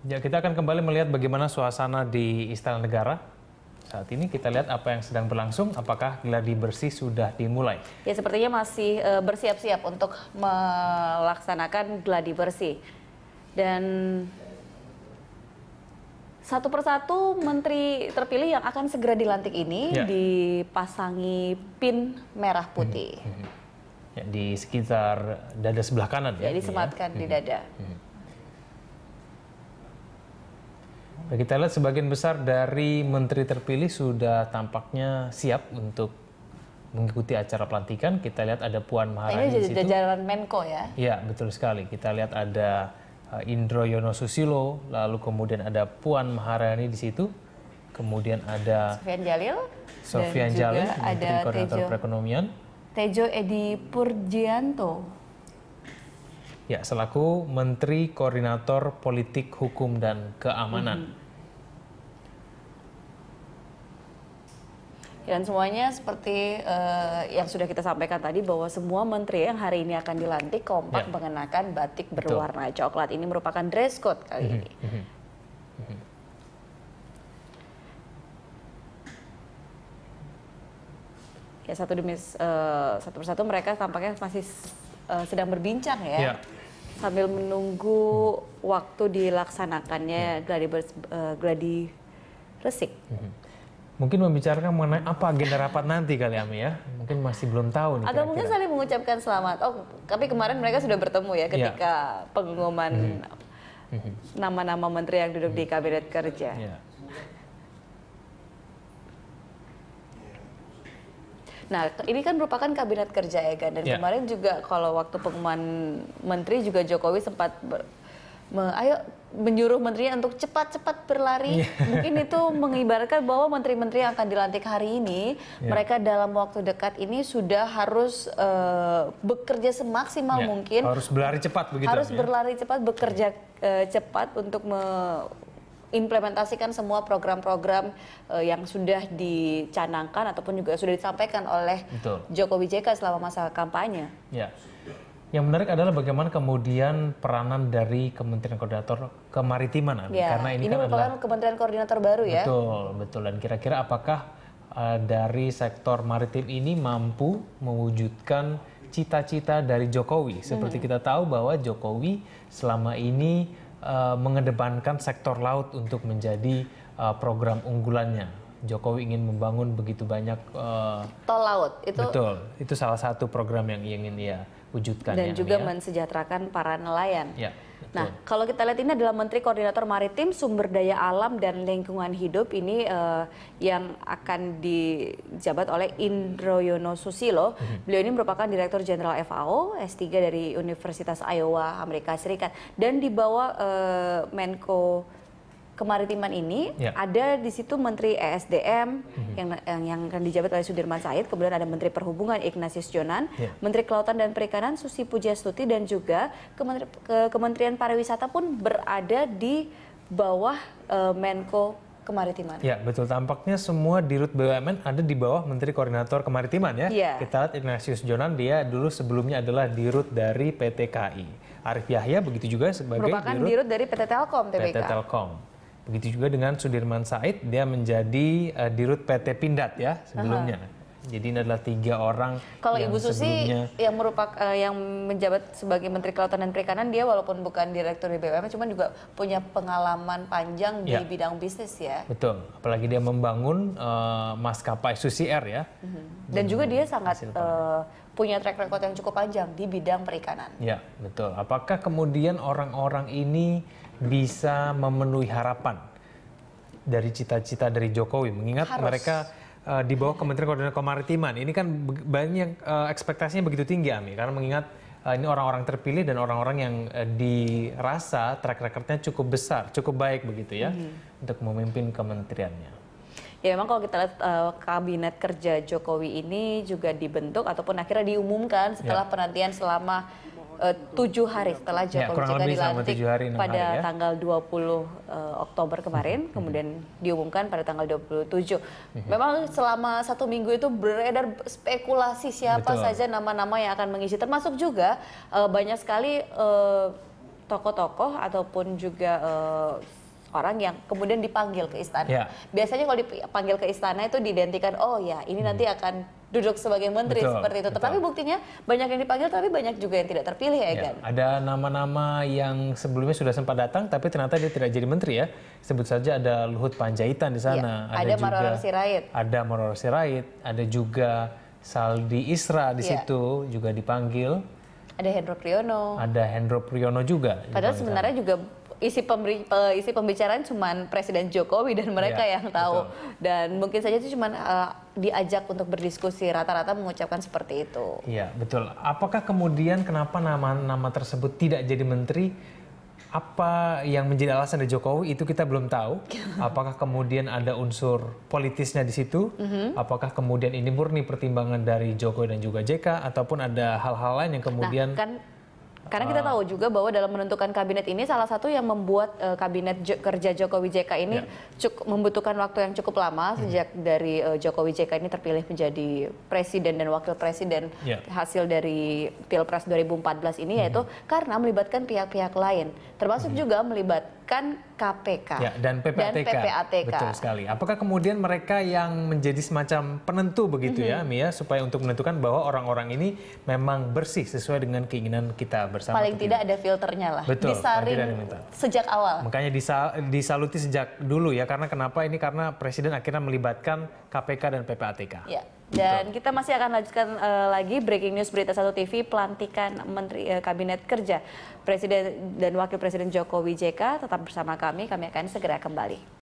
Ya, kita akan kembali melihat bagaimana suasana di Istana Negara. Saat ini kita lihat apa yang sedang berlangsung, apakah gladi bersih sudah dimulai. Ya, sepertinya masih bersiap-siap untuk melaksanakan gladi bersih. Dan satu persatu menteri terpilih yang akan segera dilantik ini dipasangi pin merah putih. Ya, di sekitar dada sebelah kanan ya. Disematkan di dada. Kita lihat sebagian besar dari menteri terpilih sudah tampaknya siap untuk mengikuti acara pelantikan. Kita lihat ada Puan Maharani di situ. Ini jajaran Menko ya? Ya, betul sekali. Kita lihat ada Indro Yono Susilo, lalu kemudian ada Puan Maharani di situ. Kemudian ada Sofian Jalil, Menteri Koordinator Perekonomian. Tejo Edi Purjianto. Ya, selaku Menteri Koordinator Politik, Hukum, dan Keamanan. Dan semuanya seperti yang sudah kita sampaikan tadi, bahwa semua menteri yang hari ini akan dilantik kompak mengenakan batik berwarna coklat. Ini merupakan dress code kali ini. Ya, satu persatu mereka tampaknya masih sedang berbincang ya. Sambil menunggu waktu dilaksanakannya gladi resik. Mungkin membicarakan mengenai apa agenda rapat nanti kali Ami ya. Mungkin masih belum tahu nih. Atau mungkin saling mengucapkan selamat. Oh, tapi kemarin mereka sudah bertemu ya ketika pengumuman nama-nama menteri yang duduk di kabinet kerja. Nah, ini kan merupakan kabinet kerja ya kan, dan kemarin juga kalau waktu pengumuman menteri juga Jokowi sempat menyuruh menterinya untuk cepat-cepat berlari. Mungkin itu mengibaratkan bahwa menteri-menteri yang akan dilantik hari ini, mereka dalam waktu dekat ini sudah harus bekerja semaksimal mungkin. Harus berlari cepat begitu. Harus berlari cepat, bekerja cepat untuk implementasikan semua program-program yang sudah dicanangkan ataupun juga sudah disampaikan oleh Jokowi JK selama masa kampanye. Ya. Yang menarik adalah bagaimana kemudian peranan dari Kementerian Koordinator Kemaritiman, karena ini kan merupakan Kementerian Koordinator baru ya. Betul. Dan kira-kira apakah dari sektor maritim ini mampu mewujudkan cita-cita dari Jokowi? Seperti kita tahu bahwa Jokowi selama ini mengedepankan sektor laut untuk menjadi program unggulannya. Jokowi ingin membangun begitu banyak tol laut. Itu salah satu program yang ingin dia wujudkan. Dan juga mensejahterakan para nelayan. Nah, kalau kita lihat ini adalah Menteri Koordinator Maritim, Sumber Daya Alam dan Lingkungan Hidup ini yang akan dijabat oleh Indro Yono Susilo. Beliau ini merupakan Direktur Jenderal FAO, S3 dari Universitas Iowa, Amerika Serikat. Dan di bawah Menko Kemaritiman ini ada di situ Menteri ESDM yang akan dijabat oleh Sudirman Said, kemudian ada Menteri Perhubungan Ignatius Jonan, Menteri Kelautan dan Perikanan Susi Pujastuti, dan juga Kementerian Pariwisata pun berada di bawah Menko Kemaritiman. Ya, betul. Tampaknya semua dirut BUMN ada di bawah Menteri Koordinator Kemaritiman ya. Kita lihat Ignatius Jonan, dia dulu sebelumnya adalah dirut dari PT KAI. Arif Yahya begitu juga sebagai merupakan dirut dari PT Telkom Tbk. PT Telkom. Begitu juga dengan Sudirman Said, dia menjadi dirut PT Pindad ya sebelumnya. Jadi ini adalah 3 orang. Kalau Ibu Susi yang yang menjabat sebagai Menteri Kelautan dan Perikanan, dia walaupun bukan direktur di BUMN, cuman juga punya pengalaman panjang di bidang bisnis ya. Betul, apalagi dia membangun maskapai Susi Air ya. Dan juga dia sangat punya track record yang cukup panjang di bidang perikanan. Ya, betul. Apakah kemudian orang-orang ini bisa memenuhi harapan dari cita-cita dari Jokowi? Mengingat mereka di bawah Kementerian Koordinator Kemaritiman. Ini kan banyak ekspektasinya begitu tinggi, Ami. Karena mengingat ini orang-orang terpilih dan orang-orang yang dirasa track recordnya cukup besar, cukup baik begitu ya, untuk memimpin kementeriannya. Ya, memang kalau kita lihat kabinet kerja Jokowi ini juga dibentuk ataupun akhirnya diumumkan setelah penantian selama 7 hari setelah Jokowi JK dilantik pada tanggal 20 Oktober kemarin, kemudian diumumkan pada tanggal 27. Memang selama 1 minggu itu beredar spekulasi siapa saja nama-nama yang akan mengisi, termasuk juga banyak sekali tokoh-tokoh ataupun juga orang yang kemudian dipanggil ke istana. Ya. Biasanya kalau dipanggil ke istana itu diidentikan, oh ya ini nanti akan duduk sebagai menteri seperti itu. Tetapi buktinya banyak yang dipanggil tapi banyak juga yang tidak terpilih ya kan. Ada nama-nama yang sebelumnya sudah sempat datang tapi ternyata dia tidak jadi menteri ya. Sebut saja ada Luhut Panjaitan di sana. Ya, ada Marwar Sirait. Ada Marwar Sirait. Ada juga Saldi Isra di situ juga dipanggil. Ada Hendro Priyono. Ada Hendro Priyono juga. Padahal sebenarnya juga isi pembicaraan cuman Presiden Jokowi dan mereka yang tahu. Betul. Dan mungkin saja itu cuman diajak untuk berdiskusi, rata-rata mengucapkan seperti itu. Iya, betul. Apakah kemudian kenapa nama-nama tersebut tidak jadi menteri? Apa yang menjadi alasan dari Jokowi itu kita belum tahu. Apakah kemudian ada unsur politisnya di situ? Apakah kemudian ini murni pertimbangan dari Jokowi dan juga JK ataupun ada hal-hal lain yang kemudian karena kita tahu juga bahwa dalam menentukan kabinet ini salah satu yang membuat kabinet kerja Jokowi JK ini membutuhkan waktu yang cukup lama sejak dari Jokowi JK ini terpilih menjadi presiden dan wakil presiden hasil dari Pilpres 2014 ini yaitu karena melibatkan pihak-pihak lain termasuk juga melibatkan KPK dan PPATK. Betul sekali. Apakah kemudian mereka yang menjadi semacam penentu begitu ya Mia supaya untuk menentukan bahwa orang-orang ini memang bersih sesuai dengan keinginan kita bersama. Paling tidak ada filternya lah. Betul, disaring sejak awal. Makanya disaluti sejak dulu ya karena kenapa ini karena presiden akhirnya melibatkan KPK dan PPATK. Ya. Dan kita masih akan lanjutkan lagi breaking news Berita 1 TV pelantikan Menteri Kabinet Kerja Presiden dan Wakil Presiden Jokowi JK. Tetap bersama kami akan segera kembali.